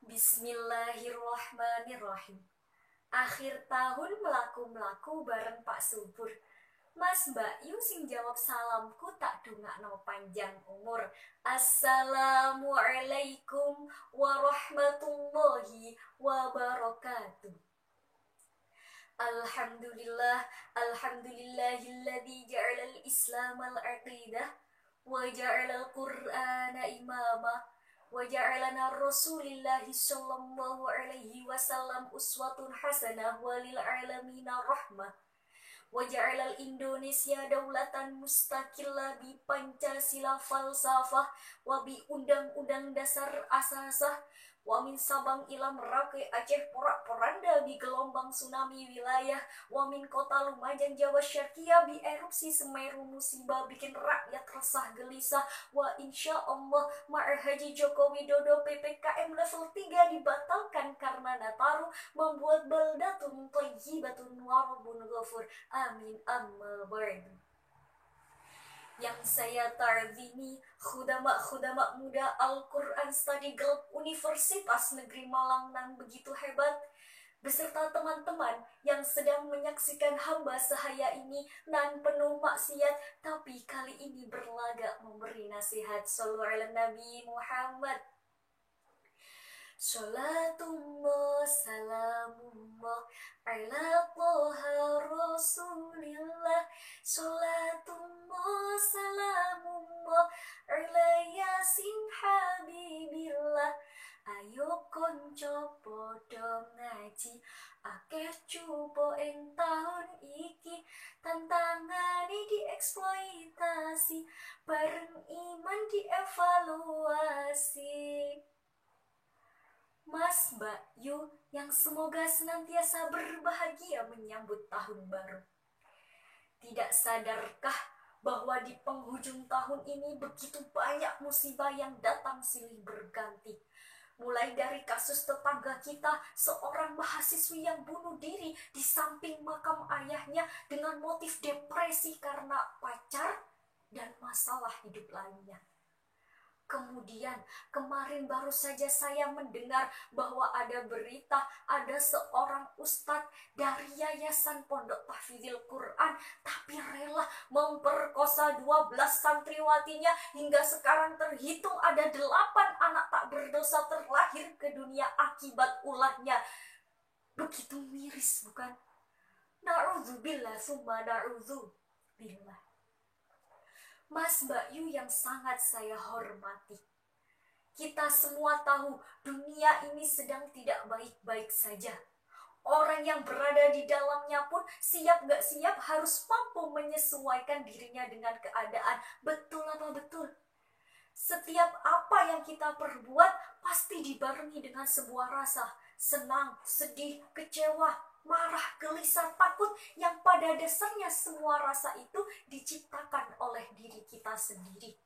Bismillahirrahmanirrahim. Akhir tahun melaku-melaku bareng Pak Subur. Mas Mbak Yu sing jawab salamku tak dungakno panjang umur. Assalamualaikum warahmatullahi wabarakatuh. Alhamdulillah, alhamdulillahilladzi ja'alal islam al-aqidah wa ja'alal qur'ana imama wa ja'alana rasulillahi sallallahu alaihi wasallam uswatun hasanah walil alamina rahmah wa ja'alal Indonesia daulatan mustaqillah bi Pancasila falsafah wa bi undang-undang dasar asasah wa min Sabang ila Merauke Aceh porak-poranda bi gelombang tsunami wilayah wa min kota Lumajang Jawa Syarkia bi erupsi Semeru musibah bikin rakyat resah gelisah wa insya Allah Ma'ar Haji Joko Widodo PPKM level 3 dibatalkan karena Nataru membuat baldatun thayyibatun wa rabbun ghafur amin amma ba'du. Yang saya ta'zimi khudama muda Al-Quran Study Group Universitas Negeri Malang nan begitu hebat, beserta teman-teman yang sedang menyaksikan hamba sahaya ini nan penuh maksiat tapi kali ini berlagak memberi nasihat. Shallu ala Nabi Muhammad. Salatullah salamullah ala Toha Rasulillah. Salatullah salamullah ala Yasin Habibillah. Ayo konco podo ngaji akeh cupo ing tahun iki, tantangane dieksploitasi bareng iman dievaluasi. Mas Mbak Yu yang semoga senantiasa berbahagia menyambut tahun baru. Tidak sadarkah bahwa di penghujung tahun ini begitu banyak musibah yang datang silih berganti. Mulai dari kasus tetangga kita, seorang mahasiswi yang bunuh diri di samping makam ayahnya dengan motif depresi karena pacar dan masalah hidup lainnya. Kemudian kemarin baru saja saya mendengar bahwa ada berita ada seorang ustadz dari Yayasan Pondok Tahfidzil Quran tapi rela memperkosa 12 santriwatinya, hingga sekarang terhitung ada 8 anak tak berdosa terlahir ke dunia akibat ulahnya. Begitu miris, bukan? Na'udzubillah summa na'udzubillah. Mas Mbak Yu yang sangat saya hormati, kita semua tahu dunia ini sedang tidak baik-baik saja. Orang yang berada di dalamnya pun siap gak siap harus mampu menyesuaikan dirinya dengan keadaan. Betul apa betul? Setiap apa yang kita perbuat pasti dibarengi dengan sebuah rasa senang, sedih, kecewa, marah, gelisah, takut, yang pada dasarnya semua rasa itu diciptakan oleh diri kita sendiri.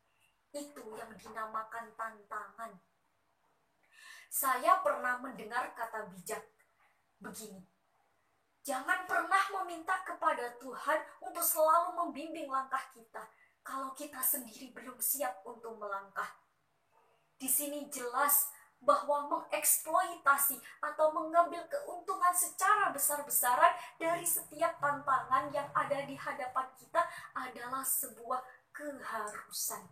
Itu yang dinamakan tantangan. Saya pernah mendengar kata bijak begini: jangan pernah meminta kepada Tuhan untuk selalu membimbing langkah kita kalau kita sendiri belum siap untuk melangkah. Di sini jelas bahwa mengeksploitasi atau mengambil keuntungan secara besar-besaran dari setiap tantangan yang ada di hadapan kita adalah sebuah keharusan.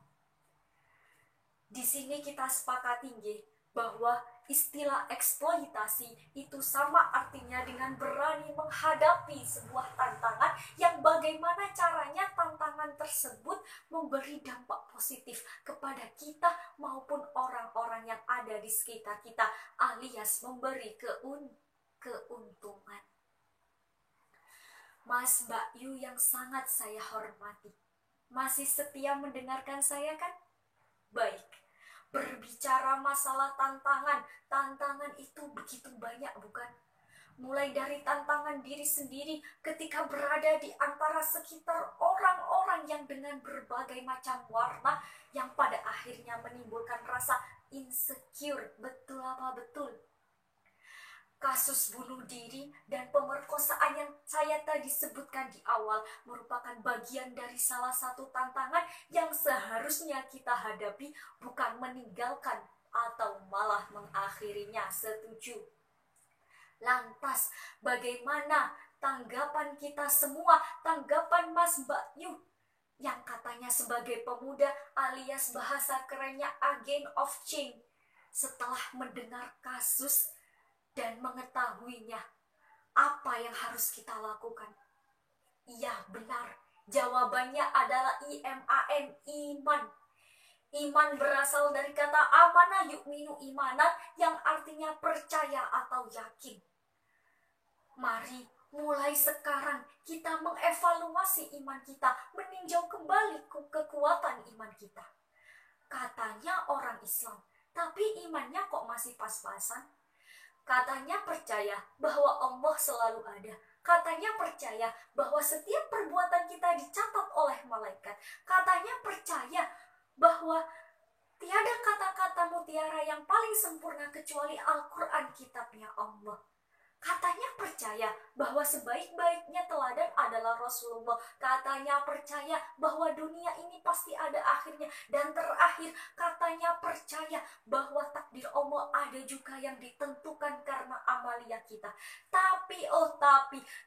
Di sini kita sepakati bahwa istilah eksploitasi itu sama artinya dengan berani menghadapi sebuah tantangan yang bagaimana caranya tantangan tersebut memberi dampak positif kepada kita maupun orang-orang yang ada di sekitar kita, alias memberi keuntungan. Mas Mbak Yu yang sangat saya hormati, masih setia mendengarkan saya kan? Baik. Berbicara masalah tantangan itu begitu banyak, bukan? Mulai dari tantangan diri sendiri ketika berada di antara sekitar orang-orang yang dengan berbagai macam warna yang pada akhirnya menimbulkan rasa insecure. Betul apa betul? Kasus bunuh diri dan pemerkosaan yang saya tadi sebutkan di awal merupakan bagian dari salah satu tantangan yang seharusnya kita hadapi, bukan meninggalkan atau malah mengakhirinya. Setuju? Lantas bagaimana tanggapan kita semua, tanggapan Mas Bayu yang katanya sebagai pemuda alias bahasa kerennya agent of change, setelah mendengar kasus dan mengetahuinya, apa yang harus kita lakukan? Iya, benar. Jawabannya adalah IMAN, iman. Iman berasal dari kata amana yu'minu imanan, yang artinya percaya atau yakin. Mari mulai sekarang kita mengevaluasi iman kita, meninjau kembali kekuatan iman kita. Katanya orang Islam, tapi imannya kok masih pas-pasan? Katanya percaya bahwa Allah selalu ada. Katanya percaya bahwa setiap perbuatan kita dicatat oleh malaikat. Katanya percaya bahwa tiada kata-kata mutiara yang paling sempurna kecuali Al-Quran, kitabnya Allah. Katanya percaya bahwa sebaik-baiknya teladan adalah Rasulullah. Katanya percaya bahwa dunia ini pasti ada akhirnya. Dan terakhir, katanya percaya bahwa takdir Allah ada juga yang ditentukan karena amalia kita. Tapi,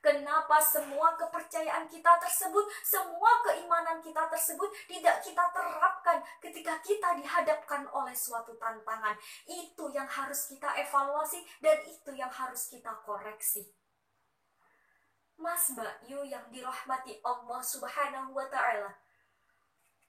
kenapa semua kepercayaan kita tersebut, semua keimanan kita tersebut tidak kita terapkan ketika kita dihadapkan oleh suatu tantangan? Itu yang harus kita evaluasi dan itu yang harus kita koreksi. Mas Bayu yang dirahmati Allah Subhanahu wa Ta'ala,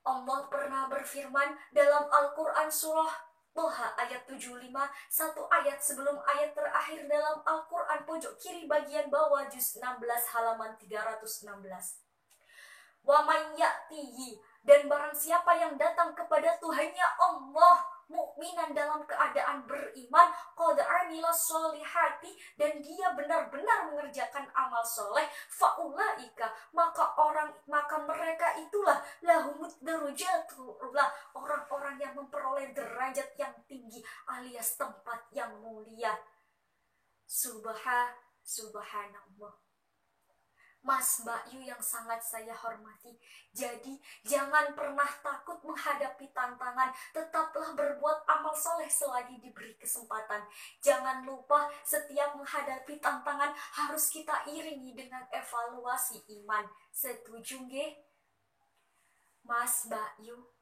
Allah pernah berfirman dalam Al-Quran surah Toha ayat 75, satu ayat sebelum ayat terakhir dalam Al-Quran pojok kiri bagian bawah juz 16 halaman 316. Wa may ya'tihi, dan barang siapa yang datang kepada Tuhannya Allah mukminan dalam keadaan beriman, qad amilas sholihati, dan dia benar-benar mengerjakan amal soleh, faulaika, maka mereka itulah lahumud darajatullah, orang-orang yang memperoleh derajat yang tinggi alias tempat yang mulia. Subhanallah. Mas Bayu yang sangat saya hormati, jadi jangan pernah takut menghadapi tantangan, tetaplah berbuat amal soleh selagi diberi kesempatan. Jangan lupa setiap menghadapi tantangan harus kita iringi dengan evaluasi iman. Setuju nggih? Mas Bayu,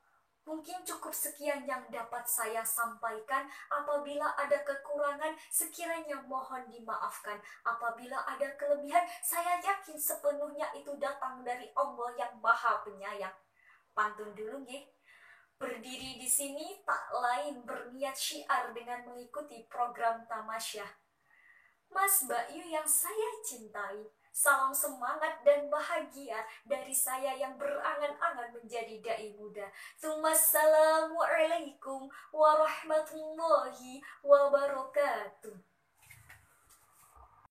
mungkin cukup sekian yang dapat saya sampaikan. Apabila ada kekurangan, sekiranya mohon dimaafkan. Apabila ada kelebihan, saya yakin sepenuhnya itu datang dari Allah yang Maha Penyayang. Pantun dulu nggih. Berdiri di sini tak lain berniat syiar dengan mengikuti program Tamasyah. Mas Bayu yang saya cintai, salam semangat dan bahagia dari saya yang berangan-angan menjadi dai muda. Assalamualaikum warahmatullahi wabarakatuh.